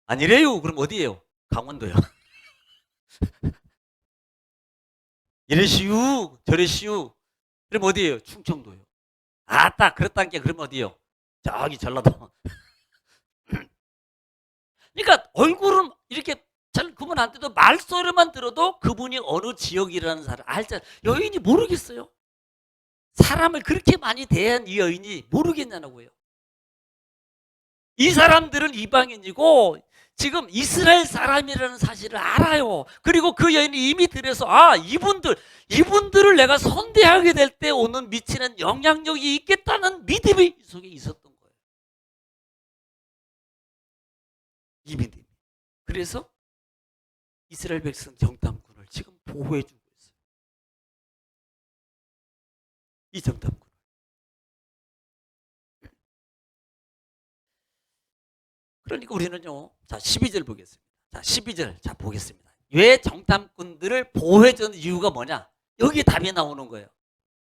아니래요. 그럼 어디예요? 강원도요. 이래시우 저래시우. 그럼 어디예요? 충청도요. 아따 그렇다는 게 그럼 어디예요? 저기 전라도. 그러니까 얼굴은 이렇게 잘 구분 안 돼도 말소리만 들어도 그분이 어느 지역이라는 사람 알잖아요. 여인이 모르겠어요. 사람을 그렇게 많이 대한 이 여인이 모르겠냐고요. 이 사람들은 이방인이고 지금 이스라엘 사람이라는 사실을 알아요. 그리고 그 여인이 이미 들여서 이분들을 내가 선대하게 될 때 오는 미치는 영향력이 있겠다는 믿음이 이 속에 있었던 거예요. 이 믿음. 그래서 이스라엘 백성 정탐꾼을 지금 보호해 주고 있어요. 이 정탐꾼. 그러니까 우리는요. 자, 12절 보겠습니다. 자, 12절 자 보겠습니다. 왜 정탐꾼들을 보호해 주는 이유가 뭐냐? 여기 답이 나오는 거예요.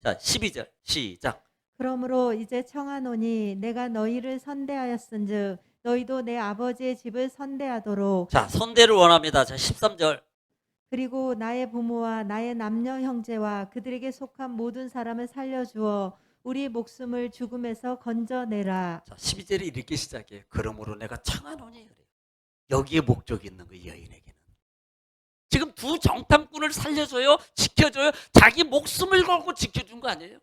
자, 12절 시작. 그러므로 이제 청하노니 내가 너희를 선대하였은즉 너희도 내 아버지의 집을 선대하도록. 자, 선대를 원합니다. 자, 13절. 그리고 나의 부모와 나의 남녀 형제와 그들에게 속한 모든 사람을 살려주어 우리 목숨을 죽음에서 건져내라. 자, 12절이 이렇게 시작해요. 그러므로 내가 청하노니 그래요. 여기에 목적이 있는 거예요. 여인에게는. 지금 두 정탐꾼을 살려줘요. 지켜줘요. 자기 목숨을 걸고 지켜준 거 아니에요?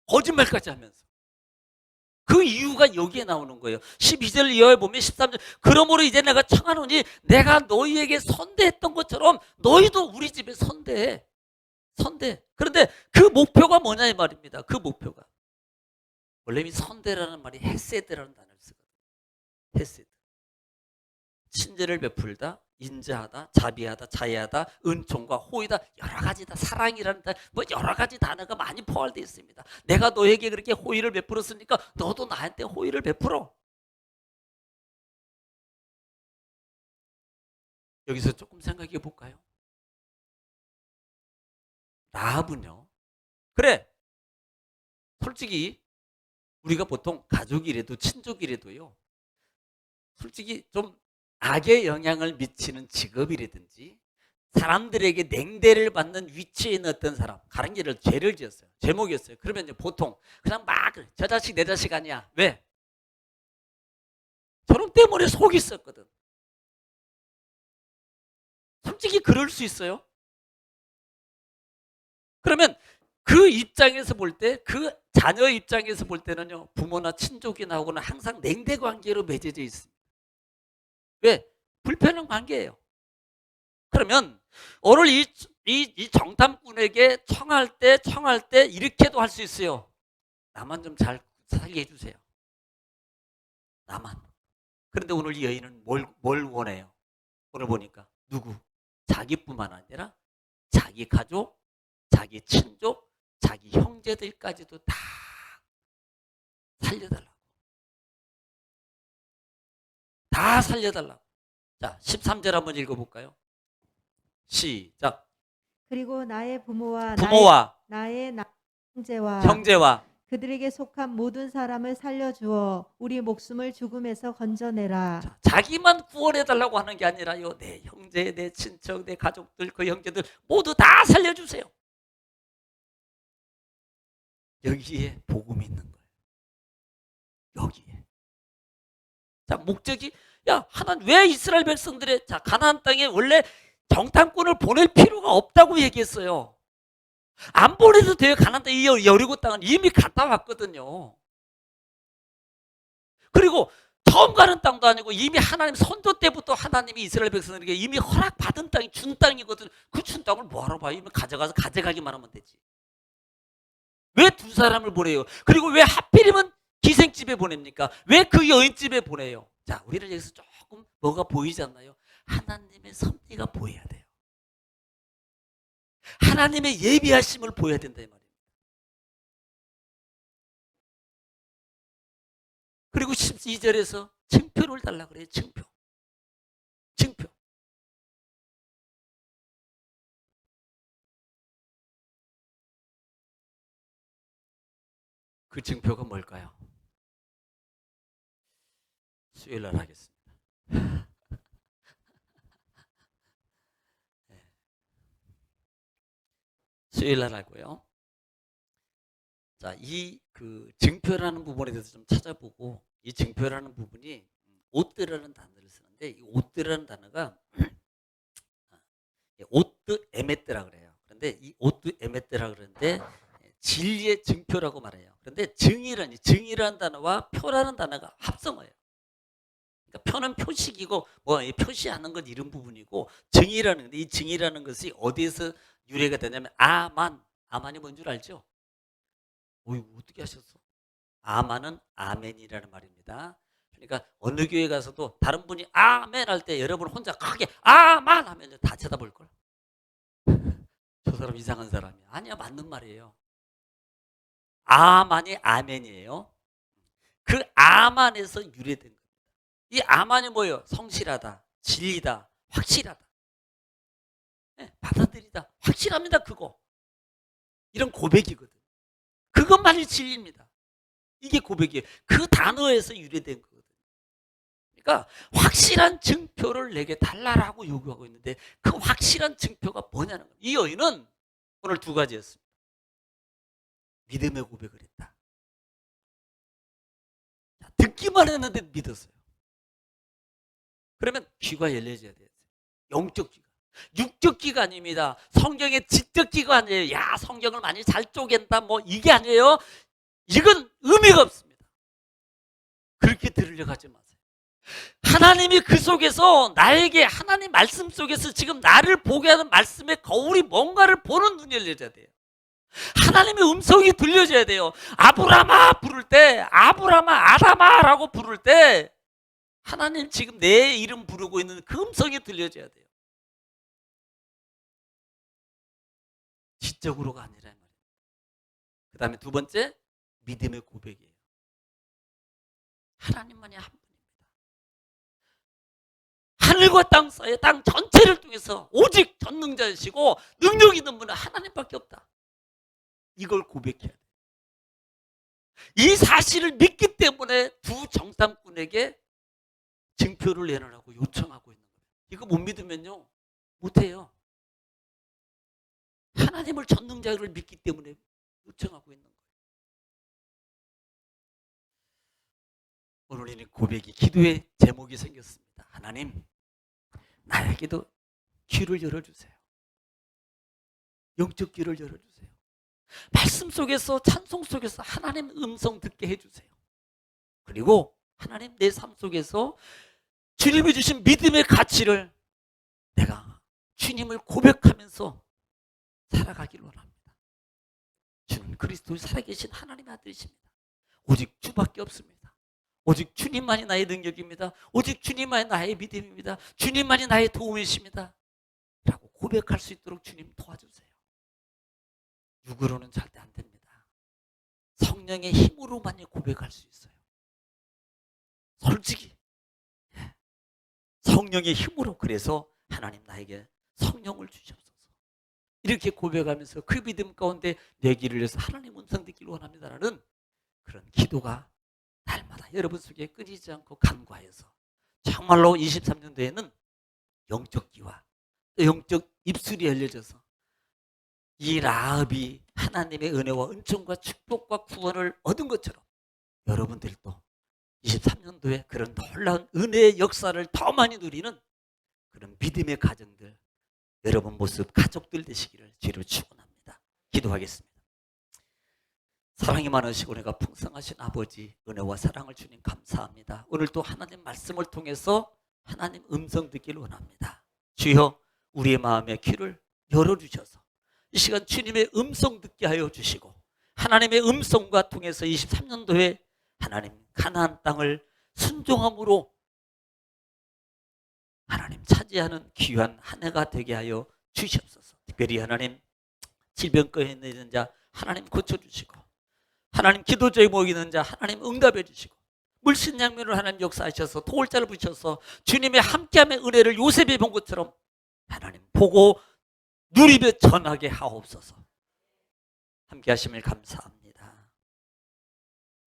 거짓말까지 하면서. 그 이유가 여기에 나오는 거예요. 12절 이하에 보면 13절. 그러므로 이제 내가 청하노니 내가 너희에게 선대했던 것처럼 너희도 우리 집에 선대해. 선대. 그런데 그 목표가 뭐냐 이 말입니다. 그 목표가. 원래 이 선대라는 말이 헤세드라는 단어를 쓰거든요. 헤세드. 친절을 베풀다, 인자하다, 자비하다, 자애하다, 은총과 호의다, 여러 가지다. 사랑이라는 뭐 여러 가지 단어가 많이 포함되어 있습니다. 내가 너에게 그렇게 호의를 베풀었으니까 너도 나한테 호의를 베풀어. 여기서 조금 생각해 볼까요? 라합은요. 그래. 솔직히 우리가 보통 가족이라도 친족이라도요. 솔직히 좀 악의 영향을 미치는 직업이라든지 사람들에게 냉대를 받는 위치에 있는 어떤 사람, 가령 죄를 지었어요. 제목이었어요. 그러면 이제 보통 그냥 막 저 자식 내 자식 아니야. 왜? 저놈 때문에 속이 썩거든. 솔직히 그럴 수 있어요. 그러면 그 입장에서 볼 때, 그 자녀 입장에서 볼 때는요, 부모나 친족이 나오고는 항상 냉대 관계로 맺어져 있습니다. 왜? 불편한 관계예요. 그러면 오늘 이 정탐꾼에게 청할 때 이렇게도 할 수 있어요. 나만 좀 잘 살게 해주세요. 나만. 그런데 오늘 이 여인은 뭘 원해요? 오늘 보니까 누구? 자기뿐만 아니라 자기 가족, 자기 친족, 자기 형제들까지도 다 살려달라고. 다 살려달라고. 자, 13절 한번 읽어볼까요? 시작. 그리고 나의 부모와 부모와 나의 형제와 형제와 그들에게 속한 모든 사람을 살려주어 우리 목숨을 죽음에서 건져내라. 자, 자기만 구원해달라고 하는 게 아니라요. 내 형제, 내 친척, 내 가족들, 그 형제들 모두 다 살려주세요. 여기에 복음이 있는 거예요. 여기에. 자, 목적이 하나님 왜 이스라엘 백성들의 가나안 땅에 원래 정탐꾼을 보낼 필요가 없다고 얘기했어요. 안 보내도 돼요. 가나안 땅, 이 여리고 땅은 이미 갔다 왔거든요. 그리고 처음 가는 땅도 아니고 이미 하나님 선조 때부터 하나님이 이스라엘 백성들에게 이미 허락받은 땅이 준 땅이거든. 그 준 땅을 뭐하러 봐요? 이미 가져가서 가져가기만 하면 되지. 왜 두 사람을 보내요? 그리고 왜 하필이면 기생집에 보냅니까? 왜 그 여인집에 보내요? 자, 우리는 여기서 조금 뭐가 보이지 않나요? 하나님의 섭리가 보여야 돼요. 하나님의 예비하심을 보여야 된다 이 말이에요. 그리고 12절에서 증표를 달라 그래요. 증표. 증표. 그 증표가 뭘까요? 수요일 날 하겠습니다. 수요일 날 하고요. 자, 이 그 증표라는 부분에 대해서 좀 찾아보고, 이 증표라는 부분이 옷드라는 단어를 쓰는데, 이 옷드라는 단어가 옷드 에메트라 그래요. 그런데 이 옷드 에메트라 그러는데 진리의 증표라고 말해요. 그런데 증이라는 단어와 표라는 단어가 합성어예요. 그러니까 표는 표식이고 뭐 표시하는 건 이런 부분이고, 증이라는 건데 이 증이라는 것이 어디에서 유래가 되냐면 아만이 뭔 줄 알죠? 어떻게 하셨어? 아만은 아멘이라는 말입니다. 그러니까 어느 교회 가서도 다른 분이 아멘 할 때 여러분 혼자 크게 아만 하면 다 쳐다볼 걸. 저 사람 이상한 사람이야. 아니야, 맞는 말이에요. 아만이 아멘이에요. 그 아만에서 유래된 거예요. 이 아만이 뭐예요? 성실하다, 진리다, 확실하다. 네, 받아들이다, 확실합니다. 그거 이런 고백이거든. 그것만이 진리입니다. 이게 고백이에요. 그 단어에서 유래된 거거든요. 그러니까 확실한 증표를 내게 달라라고 요구하고 있는데, 그 확실한 증표가 뭐냐는 거예요. 이 여인은 오늘 두 가지였습니다. 믿음의 고백을 했다. 듣기만 했는데 믿었어요. 그러면 귀가 열려져야 돼요. 영적 귀가. 육적 귀가 아닙니다. 성경의 지적 귀가 아니에요. 야, 성경을 많이 잘 쪼갠다 뭐 이게 아니에요. 이건 의미가 없습니다. 그렇게 들으려고 하지 마세요. 하나님이 그 속에서 나에게, 하나님 말씀 속에서 지금 나를 보게 하는 말씀의 거울이 뭔가를 보는 눈이 열려져야 돼요. 하나님의 음성이 들려져야 돼요. 아브라마 부를 때, 아브라마 아담아라고 부를 때 하나님 지금 내 이름 부르고 있는 그 음성이 들려져야 돼요. 지적으로가 아니라 말이에요. 그 다음에 두 번째, 믿음의 고백이에요. 하나님만이 한 분입니다. 하늘과 땅 사이에 땅 전체를 통해서 오직 전능자이시고 능력 있는 분은 하나님밖에 없다. 이걸 고백해야 돼요. 이 사실을 믿기 때문에 두 정탐꾼에게 증표를 내놓으라고 요청하고 있는 거예요. 이거 못 믿으면요, 못해요. 하나님을 전능자를 믿기 때문에 요청하고 있는 거예요. 오늘 이 고백이, 기도의 제목이 생겼습니다. 하나님, 나에게도 귀를 열어주세요. 영적 귀를 열어주세요. 말씀 속에서, 찬송 속에서 하나님 음성 듣게 해주세요. 그리고 하나님, 내 삶 속에서 주님이 주신 믿음의 가치를 내가 주님을 고백하면서 살아가길 원합니다. 주는 그리스도의 살아계신 하나님의 아들이십니다. 오직 주밖에 없습니다. 오직 주님만이 나의 능력입니다. 오직 주님만이 나의 믿음입니다. 주님만이 나의 도움이십니다. 라고 고백할 수 있도록 주님 도와주세요. 육으로는 절대 안 됩니다. 성령의 힘으로만이 고백할 수 있어요. 솔직히 성령의 힘으로. 그래서 하나님 나에게 성령을 주시옵소서. 이렇게 고백하면서 그 믿음 가운데 내 길을 위해서 하나님 음성 듣기를 원합니다라는 그런 기도가 날마다 여러분 속에 끊이지 않고 간구하여서 정말로 23년도에는 영적 귀와 영적 입술이 열려져서 이 라합이 하나님의 은혜와 은총과 축복과 구원을 얻은 것처럼 여러분들도 23년도에 그런 놀라운 은혜의 역사를 더 많이 누리는 그런 믿음의 가정들, 여러분 모습 가족들 되시기를 주로 축원합니다. 기도하겠습니다. 사랑이 많으시고 은혜가 풍성하신 아버지, 은혜와 사랑을 주님 감사합니다. 오늘도 하나님 말씀을 통해서 하나님 음성 듣기를 원합니다. 주여, 우리의 마음의 귀를 열어주셔서 이 시간 주님의 음성 듣게 하여 주시고 하나님의 음성과 통해서 23년도에 하나님 가나안 땅을 순종함으로 하나님 차지하는 귀한 한 해가 되게 하여 주시옵소서. 특별히 하나님 질병거에 있는 자 하나님 고쳐주시고, 하나님 기도자에 모이는 자 하나님 응답해 주시고, 물신양면으로 하나님 역사하셔서 도울자를 부셔서 주님의 함께함의 은혜를 요셉이 본 것처럼 하나님 보고 누리며 전하게 하옵소서. 함께 하심을 감사합니다.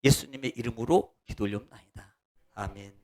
예수님의 이름으로 기도 올려옵나이다. 아멘.